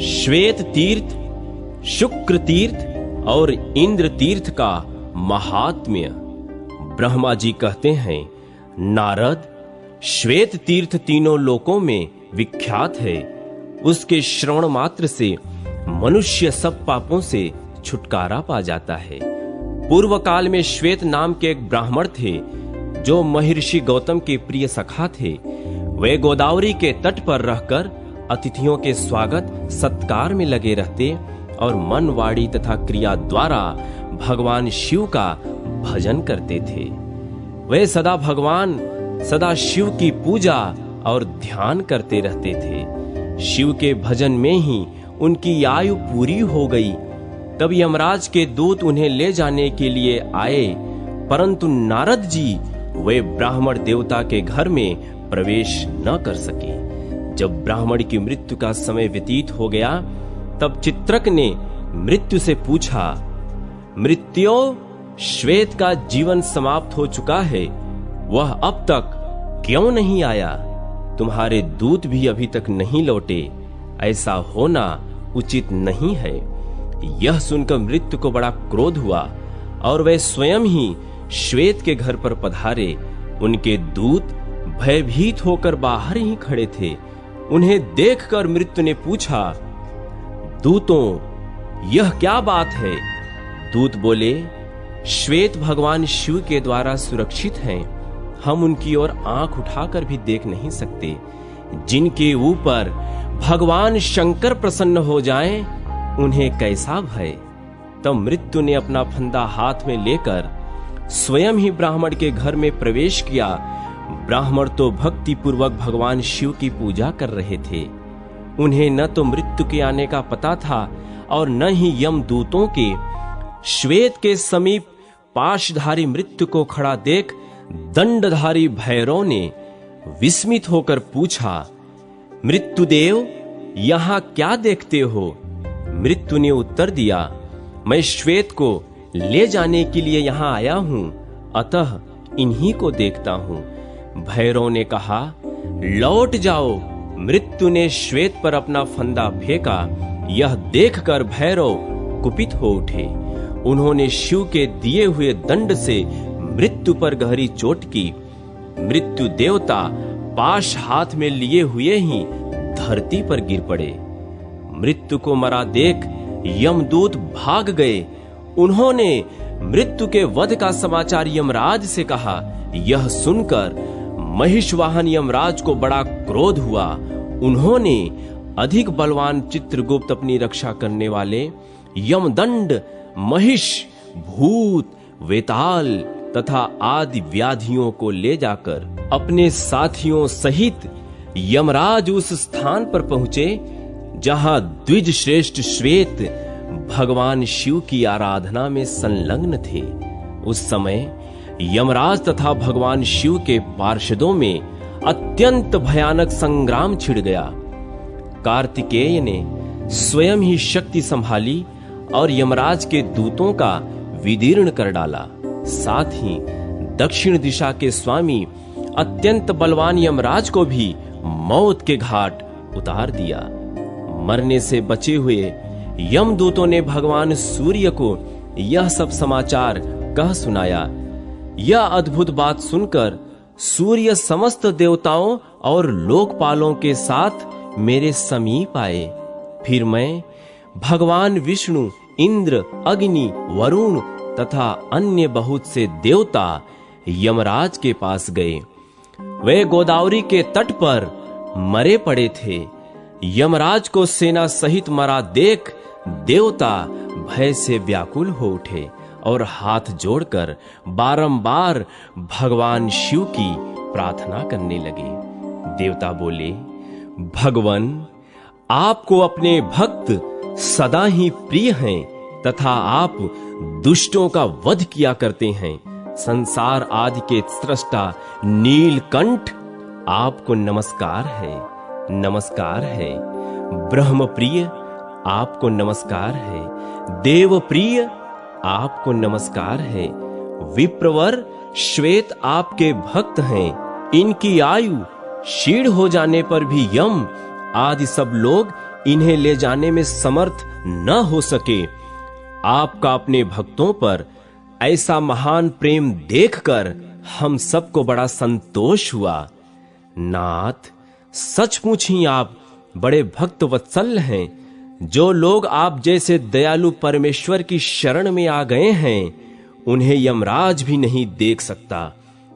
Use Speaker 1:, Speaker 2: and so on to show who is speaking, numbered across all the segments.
Speaker 1: श्वेत तीर्थ, शुक्र तीर्थ और इंद्र तीर्थ का महात्म्य। ब्रह्मा जी कहते हैं, नारद, श्वेत तीर्थ तीनों लोकों में विख्यात है। उसके श्रवण मात्र से मनुष्य सब पापों से छुटकारा पा जाता है। पूर्व काल में श्वेत नाम के एक ब्राह्मण थे जो महर्षि गौतम के प्रिय सखा थे। वे गोदावरी के तट पर रहकर अतिथियों के स्वागत सत्कार में लगे रहते और मन, वाणी तथा क्रिया द्वारा भगवान शिव का भजन करते थे। वे सदा शिव की पूजा और ध्यान करते रहते थे। शिव के भजन में ही उनकी आयु पूरी हो गई। तब यमराज के दूत उन्हें ले जाने के लिए आए, परंतु नारद जी वे ब्राह्मण देवता के घर में प्रवेश न कर सके। जब ब्राह्मण की मृत्यु का समय व्यतीत हो गया, तब चित्रक ने मृत्यु से पूछा, मृत्यो, श्वेत का जीवन समाप्त हो चुका है, वह अब तक क्यों नहीं आया? तुम्हारे दूत भी अभी तक नहीं लौटे। ऐसा होना उचित नहीं है। यह सुनकर मृत्यु को बड़ा क्रोध हुआ और वे स्वयं ही श्वेत के घर पर पधारे। उनके दूत भयभीत होकर बाहर ही खड़े थे। उन्हें देखकर मृत्यु ने पूछा, दूतों, यह क्या बात है? दूत बोले, श्वेत भगवान शिव के द्वारा सुरक्षित हैं। हम उनकी ओर आंख उठाकर भी देख नहीं सकते। जिनके ऊपर भगवान शंकर प्रसन्न हो जाएं, उन्हें कैसा भय? तब मृत्यु ने अपना फंदा हाथ में लेकर स्वयं ही ब्राह्मण के घर में प्रवेश किया। ब्राह्मण तो भक्ति पूर्वक भगवान शिव की पूजा कर रहे थे। उन्हें न तो मृत्यु के आने का पता था और न ही यमदूतों के। श्वेत के समीप पाशधारी मृत्यु को खड़ा देख दंडधारी भैरव ने विस्मित होकर पूछा, मृत्युदेव, यहाँ क्या देखते हो? मृत्यु ने उत्तर दिया, मैं श्वेत को ले जाने के लिए यहाँ आया हूँ, अतः इन्हीं को देखता हूँ। भैरव ने कहा, लौट जाओ। मृत्यु ने श्वेत पर अपना फंदा फेंका। यह देखकर भैरव कुपित हो उठे। उन्होंने शिव के दिए हुए दंड से मृत्यु पर गहरी चोट की। मृत्यु देवता पाश हाथ में लिए हुए ही धरती पर गिर पड़े। मृत्यु को मरा देख यमदूत भाग गए। उन्होंने मृत्यु के वध का समाचार यमराज से कहा। यह सुनकर महिषवाहन यमराज को बड़ा क्रोध हुआ। उन्होंने अधिक बलवान चित्रगुप्त, अपनी रक्षा करने वाले यमदंड, महिष, भूत, वेताल तथा आदि व्याधियों को ले जाकर अपने साथियों सहित यमराज उस स्थान पर पहुंचे जहां द्विज श्रेष्ठ श्वेत भगवान शिव की आराधना में संलग्न थे। उस समय यमराज तथा भगवान शिव के पार्षदों में अत्यंत भयानक संग्राम छिड़ गया। कार्तिकेय ने स्वयं ही शक्ति संभाली और यमराज के दूतों का विदीर्ण कर डाला। साथ ही दक्षिण दिशा के स्वामी अत्यंत बलवान यमराज को भी मौत के घाट उतार दिया। मरने से बचे हुए यमदूतों ने भगवान सूर्य को यह सब समाचार कह सुनाया। यह अद्भुत बात सुनकर सूर्य समस्त देवताओं और लोकपालों के साथ मेरे समीप आए। फिर मैं भगवान विष्णु, इंद्र, अग्नि, वरुण तथा अन्य बहुत से देवता यमराज के पास गए। वे गोदावरी के तट पर मरे पड़े थे। यमराज को सेना सहित मरा देख देवता भय से व्याकुल हो उठे और हाथ जोड़कर बारंबार भगवान शिव की प्रार्थना करने लगे। देवता बोले, भगवान, आपको अपने भक्त सदा ही प्रिय हैं तथा आप दुष्टों का वध किया करते हैं। संसार आदि के सृष्टा नीलकंठ, आपको नमस्कार है, नमस्कार है। ब्रह्म प्रिय, आपको नमस्कार है। देव प्रिय, आपको नमस्कार है। विप्रवर, श्वेत आपके भक्त हैं। इनकी आयु क्षीण हो जाने पर भी यम आदि सब लोग इन्हें ले जाने में समर्थ न हो सके, आपका अपने भक्तों पर ऐसा महान प्रेम देखकर हम सबको बड़ा संतोष हुआ। नाथ, सचमुच ही आप बड़े भक्त वत्सल हैं। जो लोग आप जैसे दयालु परमेश्वर की शरण में आ गए हैं, उन्हें यमराज भी नहीं देख सकता।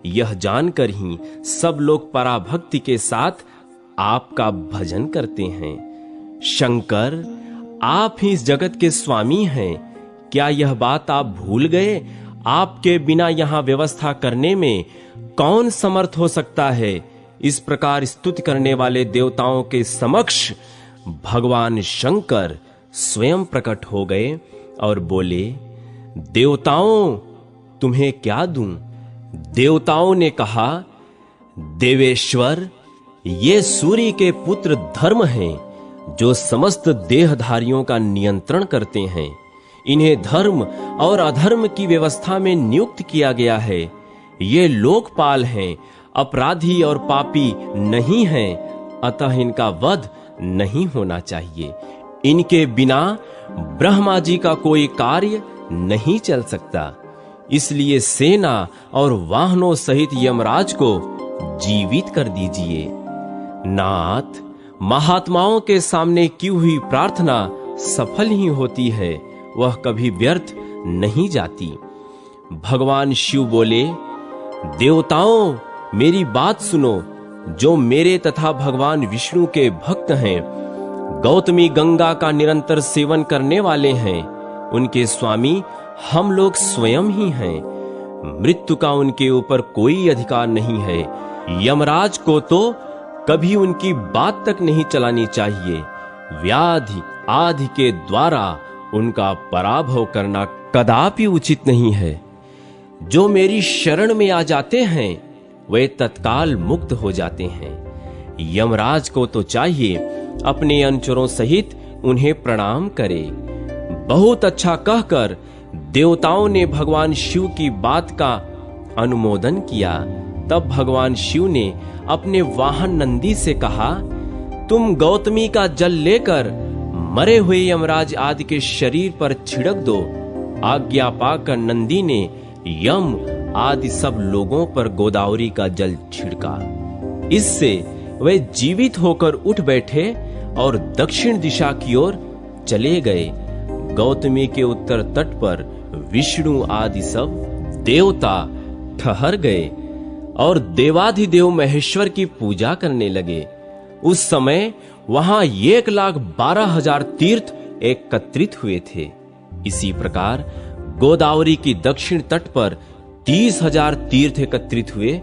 Speaker 1: यह जानकर ही सब लोग पराभक्ति के साथ आपका भजन करते हैं। शंकर, आप ही इस जगत के स्वामी हैं। क्या यह बात आप भूल गए? आपके बिना यहां व्यवस्था करने में कौन समर्थ हो सकता है? इस प्रकार स्तुति करने वाले देवताओं के समक्ष भगवान शंकर स्वयं प्रकट हो गए और बोले, देवताओं, तुम्हें क्या दूं? देवताओं ने कहा, देवेश्वर, ये सूर्य के पुत्र धर्म हैं, जो समस्त देहधारियों का नियंत्रण करते हैं। इन्हें धर्म और अधर्म की व्यवस्था में नियुक्त किया गया है। ये लोकपाल हैं, अपराधी और पापी नहीं हैं, अतः इनका वध नहीं होना चाहिए। इनके बिना ब्रह्मा जी का कोई कार्य नहीं चल सकता। इसलिए सेना और वाहनों सहित यमराज को जीवित कर दीजिए। नाथ, महात्माओं के सामने की हुई प्रार्थना सफल ही होती है, वह कभी व्यर्थ नहीं जाती। भगवान शिव बोले, देवताओं, मेरी बात सुनो। जो मेरे तथा भगवान विष्णु के भक्त हैं, गौतमी गंगा का निरंतर सेवन करने वाले हैं, उनके स्वामी हम लोग स्वयं ही हैं। मृत्यु का उनके ऊपर कोई अधिकार नहीं है। यमराज को तो कभी उनकी बात तक नहीं चलानी चाहिए। व्याधि आदि के द्वारा उनका पराभव करना कदापि उचित नहीं है। जो मेरी शरण में आ जाते हैं, वे तत्काल मुक्त हो जाते हैं। यमराज को तो चाहिए अपने अनुचरों सहित उन्हें प्रणाम करे। बहुत अच्छा कहकर देवताओं ने भगवान शिव की बात का अनुमोदन किया। तब भगवान शिव ने अपने वाहन नंदी से कहा, तुम गौतमी का जल लेकर मरे हुए यमराज आदि के शरीर पर छिड़क दो। आज्ञा पाकर नंदी ने यम आदि सब लोगों पर गोदावरी का जल छिड़का। इससे वे जीवित होकर उठ बैठे और दक्षिण दिशा की ओर चले गए। गौतमी के उत्तर तट पर विष्णु आदि सब देवता ठहर गए और देवाधिदेव महेश्वर की पूजा करने लगे। उस समय वहां 1,12,000 तीर्थ एकत्रित हुए थे। इसी प्रकार गोदावरी की दक्षिण तट पर 30,000 तीर्थ एकत्रित हुए।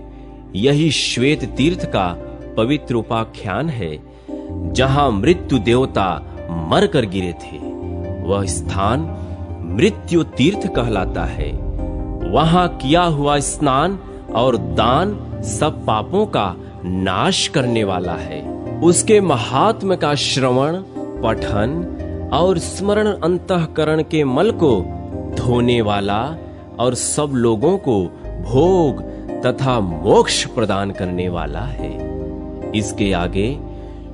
Speaker 1: यही श्वेत तीर्थ का पवित्र उपाख्यान है, जहां मृत्यु देवता मरकर गिरे थे। वह स्थान मृत्यु तीर्थ कहलाता है। वहां किया हुआ स्नान और दान सब पापों का नाश करने वाला है। उसके महात्म्य का श्रवण, पठन और स्मरण अंतःकरण के मल को धोने वाला और सब लोगों को भोग तथा मोक्ष प्रदान करने वाला है। इसके आगे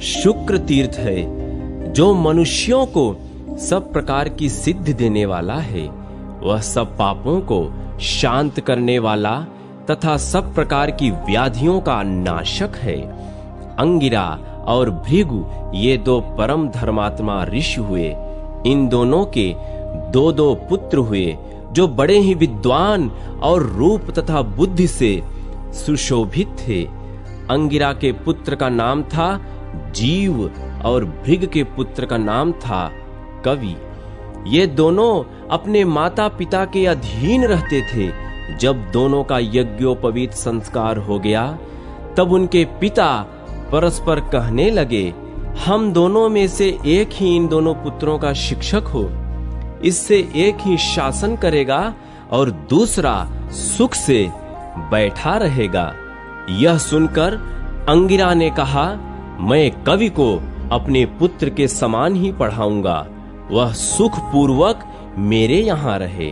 Speaker 1: शुक्र तीर्थ है, जो मनुष्यों को सब प्रकार की सिद्धि देने वाला है। वह सब पापों को शांत करने वाला तथा सब प्रकार की व्याधियों का नाशक है। अंगिरा और भृगु ये दो परम धर्मात्मा ऋषि हुए। इन दोनों के 2-2 पुत्र हुए, जो बड़े ही विद्वान और रूप तथा बुद्धि से सुशोभित थे। अंगिरा के पुत्र का नाम था जीव और भृग के पुत्र का नाम था कवि। ये दोनों अपने माता पिता के अधीन रहते थे। जब दोनों का यज्ञोपवीत संस्कार हो गया, तब उनके पिता परस्पर कहने लगे, हम दोनों में से एक ही इन दोनों पुत्रों का शिक्षक हो। इससे एक ही शासन करेगा और दूसरा सुख से बैठा रहेगा। यह सुनकर अंगिरा ने कहा, मैं कवि को अपने पुत्र के समान ही पढ़ाऊंगा, वह सुख पूर्वक मेरे यहां रहे।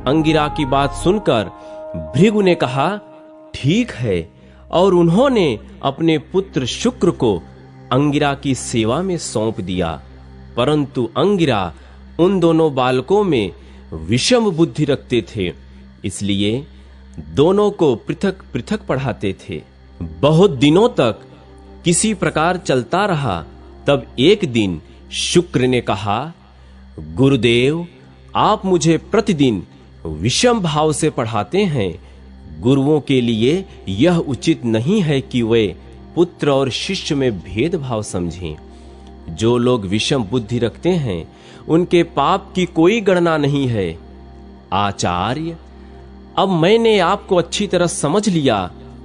Speaker 1: अंगिरा की बात सुनकर भृगु ने कहा, ठीक है, और उन्होंने अपने पुत्र शुक्र को अंगिरा की सेवा में सौंप दिया, परंतु अंगिरा उन दोनों बालकों में विषम बुद्धि रखते थे, इसलिए दोनों को पृथक पृथक पढ़ाते थे। बहुत दिनों तक किसी प्रकार चलता रहा। तब एक दिन शुक्र ने कहा, गुरुदेव, आप मुझे प्रतिदिन विषम भाव से पढ़ाते हैं। गुरुओं के लिए यह उचित नहीं है कि वे पुत्र और शिष्य में भेदभाव समझें। जो लोग विषम बुद्धि रखते हैं उनके पाप की कोई गणना नहीं है। आचार्य, अब मैंने आपको अच्छी तरह समझ लिया,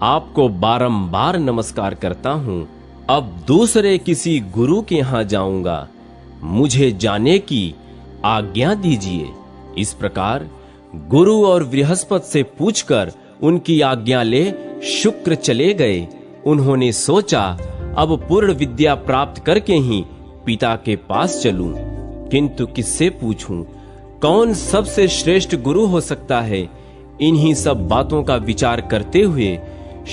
Speaker 1: आपको बारंबार नमस्कार करता हूं। अब दूसरे किसी गुरु के यहां जाऊंगा, मुझे जाने की आज्ञा दीजिए। इस प्रकार गुरु और बृहस्पति से पूछकर उनकी आज्ञा ले शुक्र चले गए। उन्होंने सोचा, अब पूर्ण विद्या प्राप्त करके ही पिता के पास चलूं, किंतु किससे पूछूं? कौन सबसे श्रेष्ठ गुरु हो सकता है? इन्हीं सब बातों का विचार करते हुए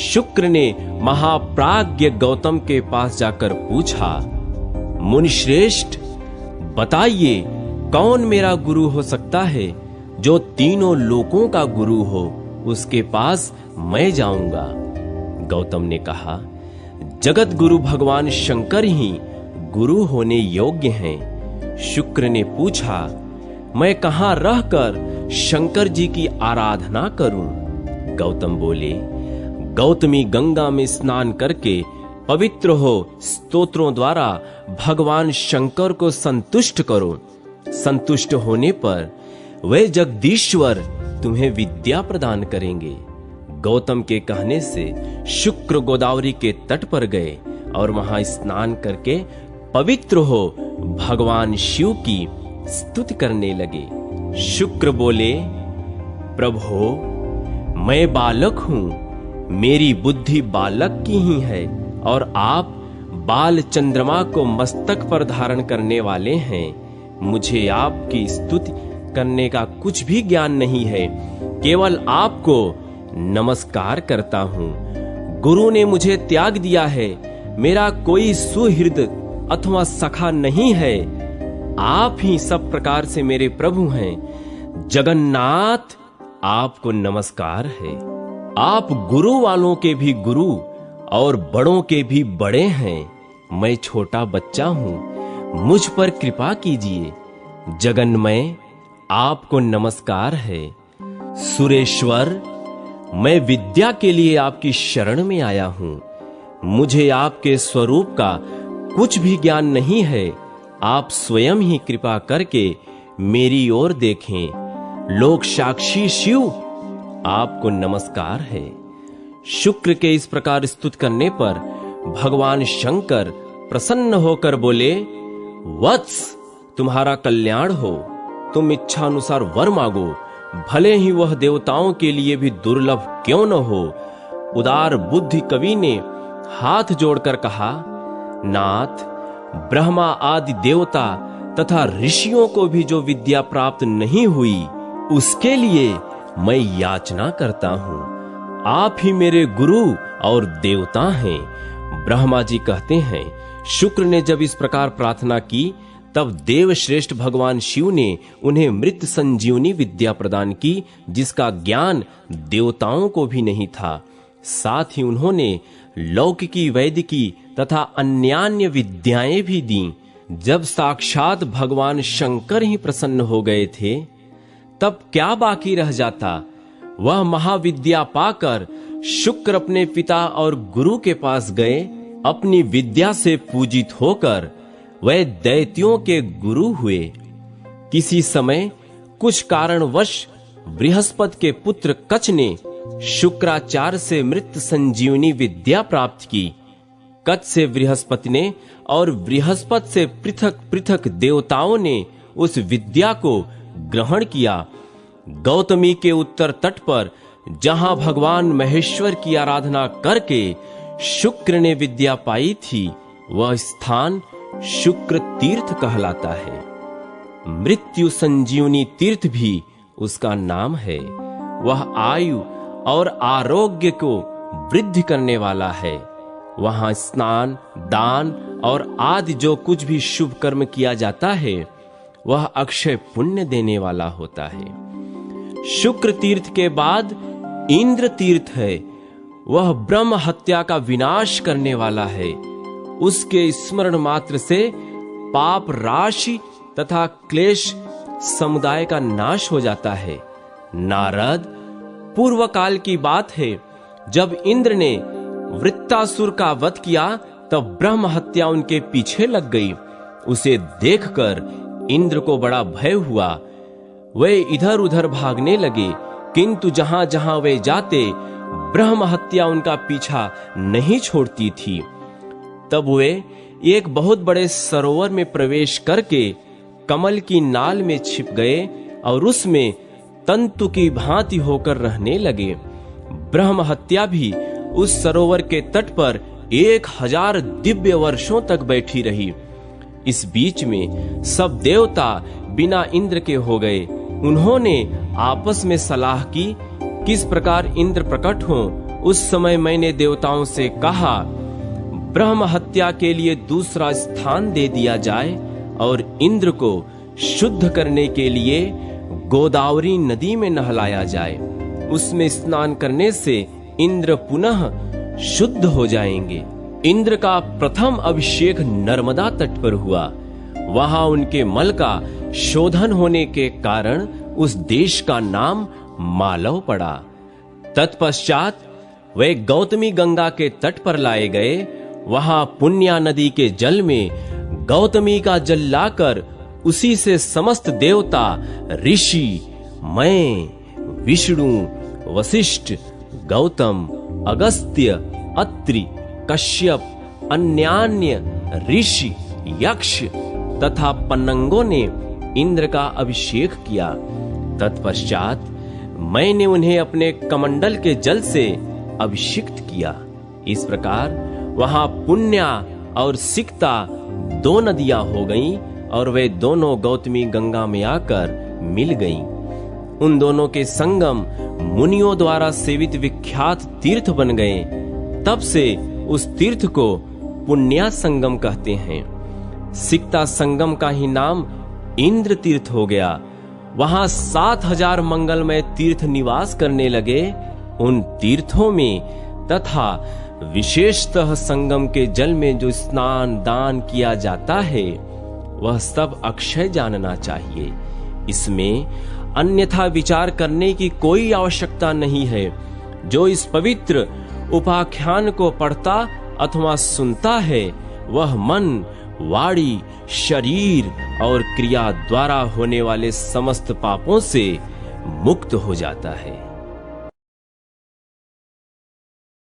Speaker 1: शुक्र ने महाप्राज्ञ गौतम के पास जाकर पूछा, मुनिश्रेष्ठ, बताइए कौन मेरा गुरु हो सकता है? जो तीनों लोकों का गुरु हो, उसके पास मैं जाऊंगा। गौतम ने कहा, जगत गुरु भगवान शंकर ही गुरु होने योग्य हैं। शुक्र ने पूछा, मैं कहां रहकर शंकर जी की आराधना करूं? गौतम बोले, गौतमी गंगा में स्नान करके पवित्र हो स्तोत्रों द्वारा भगवान शंकर को संतुष्ट करो। संतुष्ट होने पर वे जगदीश्वर तुम्हें विद्या प्रदान करेंगे। गौतम के कहने से शुक्र गोदावरी के तट पर गए और वहां स्नान करके पवित्र हो भगवान शिव की स्तुति करने लगे। शुक्र बोले, प्रभो, मैं बालक हूं, मेरी बुद्धि बालक की ही है और आप बाल चंद्रमा को मस्तक पर धारण करने वाले हैं। मुझे आपकी स्तुति करने का कुछ भी ज्ञान नहीं है, केवल आपको नमस्कार करता हूं। गुरु ने मुझे त्याग दिया है, मेरा कोई सुहृद अथवा सखा नहीं है। आप ही सब प्रकार से मेरे प्रभु हैं। जगन्नाथ, आपको नमस्कार है। आप गुरु वालों के भी गुरु और बड़ों के भी बड़े हैं। मैं छोटा बच्चा हूं, मुझ पर कृपा कीजिए। जगन्मय, आपको नमस्कार है। सुरेश्वर, मैं विद्या के लिए आपकी शरण में आया हूं। मुझे आपके स्वरूप का कुछ भी ज्ञान नहीं है। आप स्वयं ही कृपा करके मेरी ओर देखें। लोक साक्षी शिव, आपको नमस्कार है। शुक्र के इस प्रकार स्तुति करने पर भगवान शंकर प्रसन्न होकर बोले, वत्स, तुम्हारा कल्याण हो। तुम इच्छा अनुसार वर मांगो, भले ही वह देवताओं के लिए भी दुर्लभ क्यों न हो। उदार बुद्धि कवि ने हाथ जोड़कर कहा, नाथ, ब्रह्मा आदि देवता तथा ऋषियों को भी जो विद्या प्राप्त नहीं हुई, उसके लिए मैं याचना करता हूं। आप ही मेरे गुरु और देवता हैं। ब्रह्मा जी कहते हैं, शुक्र ने जब इस प्रकार प्रार्थना की, तब देवश्रेष्ठ भगवान शिव ने उन्हें मृत संजीवनी विद्या प्रदान की, जिसका ज्ञान देवताओं को भी नहीं था। साथ ही उन्होंने लौकिकी, वैदिकी तथा अन्यान्य विद्याएं भी दी। जब साक्षात भगवान शंकर ही प्रसन्न हो गए थे, तब क्या बाकी रह जाता। वह महाविद्या पाकर शुक्र अपने पिता और गुरु के पास गए। अपनी विद्या से पूजित होकर वह दैत्यों के गुरु हुए। किसी समय कुछ कारणवश बृहस्पति के पुत्र कच ने शुक्राचार्य से मृत संजीवनी विद्या प्राप्त की। कच से बृहस्पति ने और बृहस्पति से पृथक पृथक देवताओं ने उस विद्या को ग्रहण किया। गौतमी के उत्तर तट पर जहां भगवान महेश्वर की आराधना करके शुक्र ने विद्या पाई थी, वह स्थान शुक्र तीर्थ कहलाता है। मृत्यु संजीवनी तीर्थ भी उसका नाम है। वह आयु और आरोग्य को वृद्धि करने वाला है। वहां स्नान, दान और आदि जो कुछ भी शुभ कर्म किया जाता है वह अक्षय पुण्य देने वाला होता है। शुक्र तीर्थ के बाद इंद्र तीर्थ है, वह ब्रह्म हत्या का विनाश करने वाला है। उसके स्मरण मात्र से पाप राशि तथा क्लेश समुदाय का नाश हो जाता है। नारद, पूर्व काल की बात है, जब इंद्र ने वृत्तासुर का वध किया तब ब्रह्म हत्या उनके पीछे लग गई। उसे देखकर इंद्र को बड़ा भय हुआ। वे इधर उधर भागने लगे, किंतु जहां जहां वे जाते ब्रह्म हत्या उनका पीछा नहीं छोड़ती थी। तब वे एक बहुत बड़े सरोवर में प्रवेश करके कमल की नाल में छिप गए और उसमें तंतु की भांति होकर रहने लगे। ब्रह्म हत्या भी उस सरोवर के तट पर 1000 दिव्य वर्षों तक बैठी रही। इस बीच में सब देवता बिना इंद्र के हो गए। उन्होंने आपस में सलाह की किस प्रकार इंद्र प्रकट हो। उस समय मैंने देवताओं से कहा, ब्रह्म हत्या के लिए दूसरा स्थान दे दिया जाए और इंद्र को शुद्ध करने के लिए गोदावरी नदी में नहलाया जाए। उसमें स्नान करने से इंद्र पुनः शुद्ध हो जाएंगे। इंद्र का प्रथम अभिषेक नर्मदा तट पर हुआ। वहां उनके मल का शोधन होने के कारण उस देश का नाम मालव पड़ा। तत्पश्चात वे गौतमी गंगा के तट पर लाए गए। वहां पुण्या नदी के जल में गौतमी का जल लाकर उसी से समस्त देवता, ऋषि, मैं, विष्णु, वशिष्ठ, गौतम, अगस्त्य, अत्रि, कश्यप, अन्यान्य ऋषि, यक्ष तथा पन्नगों ने इंद्र का अभिषेक किया। तत्पश्चात मैंने उन्हें अपने कमंडल के जल से अभिषिक्त किया। इस प्रकार वहां पुण्या और सिक्ता 2 नदियां हो गईं और वे दोनों गौतमी गंगा में आकर मिल गईं। उन दोनों के संगम मुनियों द्वारा सेवित विख्यात तीर्थ बन गए। तब से उस तीर्थ को पुण्या संगम कहते हैं। सिक्ता संगम का ही नाम इंद्र तीर्थ हो गया। वहां 7000 मंगलमय तीर्थ निवास करने लगे। उन तीर्थों में तथा विशेषतः संगम के जल में जो स्नान दान किया जाता है वह सब अक्षय जानना चाहिए। इसमें अन्यथा विचार करने की कोई आवश्यकता नहीं है। जो इस पवित्र उपाख्यान को पढ़ता अथवा सुनता है वह मन, वाणी, शरीर और क्रिया द्वारा होने वाले समस्त पापों से मुक्त हो जाता है।